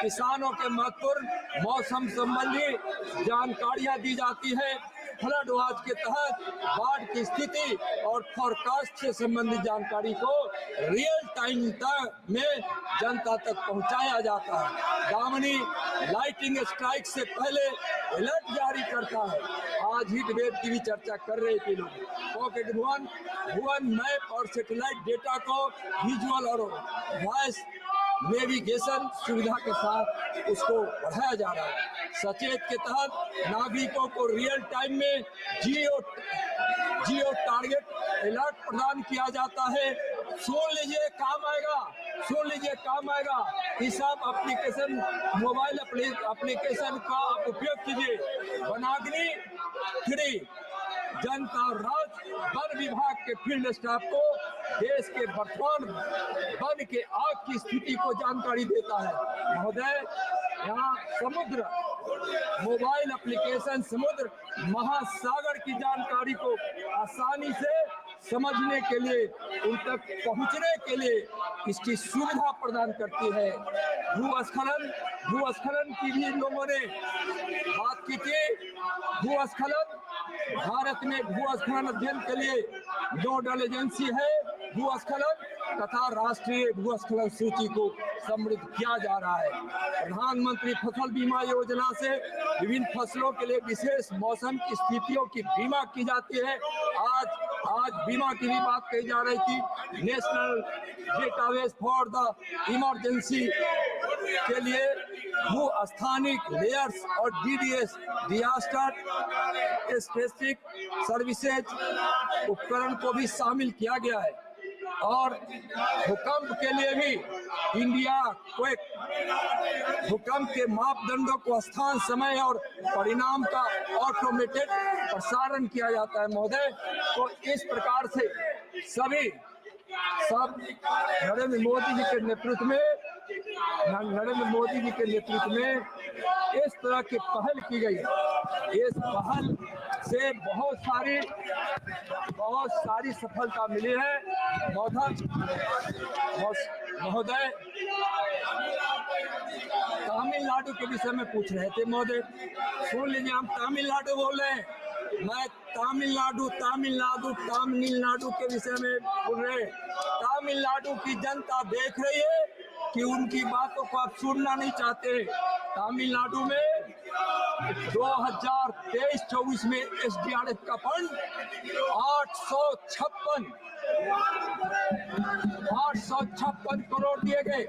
किसानों के महत्वपूर्ण मौसम संबंधी जानकारियां दी जाती है। फ्लड वॉच के तहत बाढ़ की स्थिति और फोरकास्ट से संबंधित जानकारी को रियल टाइम में जनता तक पहुंचाया जाता है। दामनी लाइटिंग स्ट्राइक से पहले अलर्ट जारी करता है। आज हीट वेव की भी चर्चा कर रहे थे लोग। पॉकेट भुवन मैप और सैटेलाइट डेटा को विजुअल और वॉइस नेविगेशन सुविधा के साथ उसको बढ़ाया जा रहा है। सचेत के तहत नागरिकों को रियल टाइम में जियो टारगेट अलर्ट प्रदान किया जाता है। सुन लीजिए काम आएगा। इस आप एप्लीकेशन मोबाइल एप्लीकेशन का आप उपयोग कीजिए। वनाग्नि 3 जनता राज वन विभाग के फील्ड स्टाफ को देश के वर्तमान वन के आग की स्थिति को जानकारी देता है। महोदय, यहाँ समुद्र मोबाइल एप्लीकेशन समुद्र महासागर की जानकारी को आसानी से समझने के लिए, उन तक पहुंचने के लिए इसकी सुविधा प्रदान करती है। भूस्खलन की भी लोगों ने बात की थी। भूस्खलन भारत में भूस्खलन अध्ययन के लिए नोडल एजेंसी है भूस्खलन तथा राष्ट्रीय भूस्खलन सूची को समृद्ध किया जा रहा है। प्रधानमंत्री फसल बीमा योजना से विभिन्न फसलों के लिए विशेष मौसम की स्थितियों की बीमा की जाती है। आज बीमा की भी बात कही जा रही थी। National database for the emergency के लिए भू स्थानिक लेयर्स और DDS डिजास्टर स्पेसिफिक सर्विसेज उपकरण को भी शामिल किया गया है। और भूकंप के लिए भी इंडिया क्वेक भूकंप के मापदंडों को स्थान, समय और परिणाम का ऑटोमेटेड प्रसारण किया जाता है। महोदय, तो इस प्रकार से सब नरेंद्र मोदी जी के नेतृत्व में इस तरह की पहल की गई। इस पहल से बहुत सारी सफलता मिली है। महोदय, तमिलनाडु के विषय में पूछ रहे थे। महोदय सुन लीजिए, हम तमिलनाडु बोल रहे हैं। मैं तमिलनाडु के विषय में बोल रहे। तमिलनाडु की जनता देख रही है कि उनकी बातों को आप सुनना नहीं चाहते। तमिलनाडु में 2023-24 में SDRF का फंड 856 करोड़ दिए गए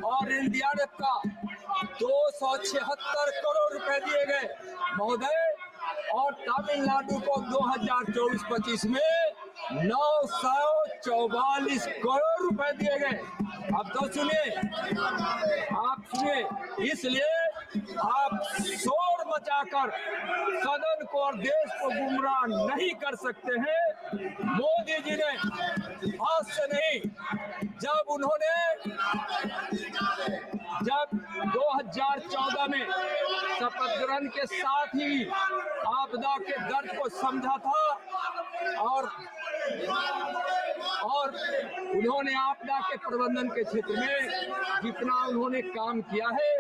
और NDRF का 276 करोड़ रुपए दिए गए। महोदय, और तमिलनाडु को 2024-25 में 944 करोड़ रुपए दिए गए। अब तो सुनिए, इसलिए आप शोर मचाकर सदन को और देश को गुमराह नहीं कर सकते हैं। मोदी जी ने आज से नहीं, जब 2014 में शपथ ग्रहण के साथ ही आपदा के दर्द को समझा था और उन्होंने आपदा के प्रबंधन के क्षेत्र में जितना उन्होंने काम किया है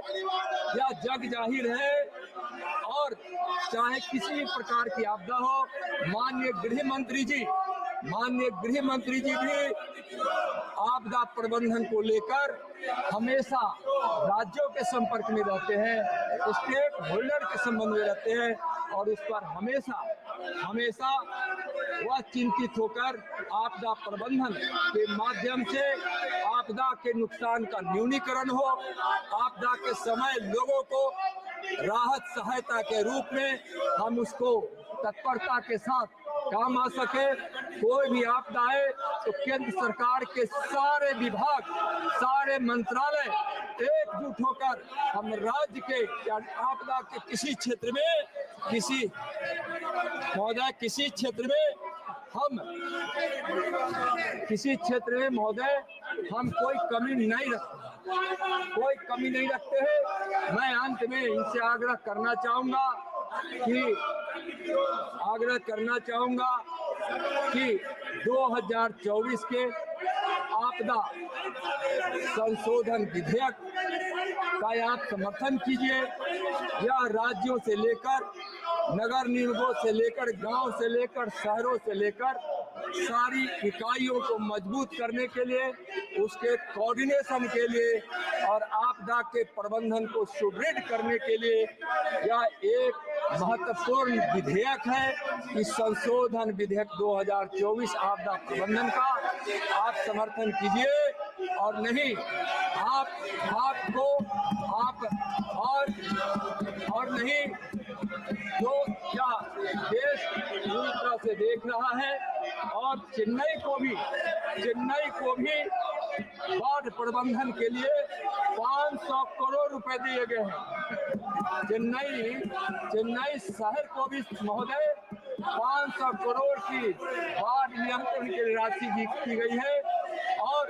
या जग जाहिर है। और चाहे किसी भी प्रकार की आपदा हो, माननीय गृह मंत्री जी भी आपदा प्रबंधन को लेकर हमेशा राज्यों के संपर्क में रहते हैं, स्टेक होल्डर के संबंध में रहते हैं और उस पर हमेशा वह चिंतित होकर आपदा प्रबंधन के माध्यम से आपदा के नुकसान का न्यूनीकरण हो, आपदा के समय लोगों को राहत सहायता के रूप में हम उसको तत्परता के साथ काम आ सके। कोई भी आपदा आए तो केंद्र सरकार के सारे विभाग, सारे मंत्रालय एकजुट होकर हम राज्य के या आपदा के किसी क्षेत्र में महोदय हम कोई कमी नहीं रखते हैं। मैं अंत में इनसे आग्रह करना चाहूंगा कि 2024 के आपदा संशोधन विधेयक का आप समर्थन कीजिए, या राज्यों से लेकर नगर निगमों से लेकर गांव से लेकर शहरों से लेकर सारी इकाइयों को मजबूत करने के लिए, उसके कोऑर्डिनेशन के लिए और आपदा के प्रबंधन को सुदृढ़ करने के लिए यह एक महत्वपूर्ण विधेयक है। इस संशोधन विधेयक 2024 आपदा प्रबंधन का आप समर्थन कीजिए, और नहीं आपको और नहीं जो क्या देश पूरी तरह से देख रहा है, और चेन्नई को भी बाढ़ प्रबंधन के लिए 500 करोड़ रुपए दिए गए हैं। चेन्नई शहर को भी महोदय 500 करोड़ की बाढ़ नियंत्रण के लिए राशि की गई है, और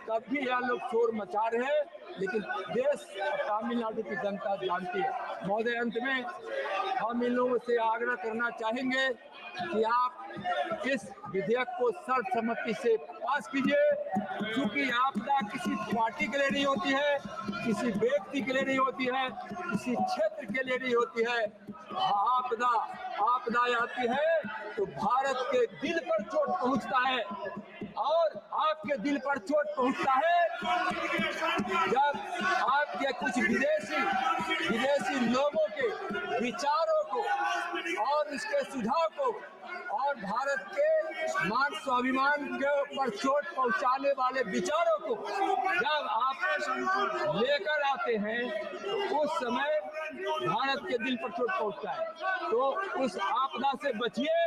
तब भी यह लोग शोर मचा रहे हैं, लेकिन देश तमिलनाडु की जनता जानती है। महोदय, अंत में हम इन लोगों से आग्रह करना चाहेंगे कि आप इस विधेयक को सर्वसम्मति से पास कीजिए, क्योंकि आपदा किसी पार्टी के लिए नहीं होती है, किसी व्यक्ति के लिए नहीं होती है, किसी क्षेत्र के लिए नहीं होती है। आपदा आती है तो भारत के दिल पर चोट पहुंचता है, और आपके दिल पर चोट पहुंचता है जब आपके कुछ विदेशी लोगों के विचारों को और उसके सुझाव को और भारत के मान स्वाभिमान के ऊपर चोट पहुंचाने वाले विचारों को जब आप लेकर आते हैं, तो उस समय भारत के दिल पर चोट पहुंचता है। तो उस आपदा से बचिए,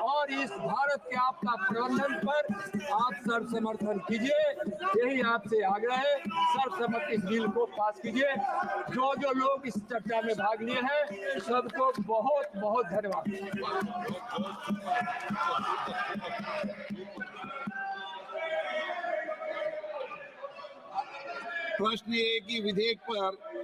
और इस भारत के आपदा प्रबंधन पर आप सर्वसमर्थन कीजिए, यही आपसे आग्रह है। सर्वसम्मति इस बिल को पास कीजिए। जो लोग इस चर्चा में भाग लिए हैं, सबको बहुत बहुत धन्यवाद। प्रश्न ये कि विधेयक पर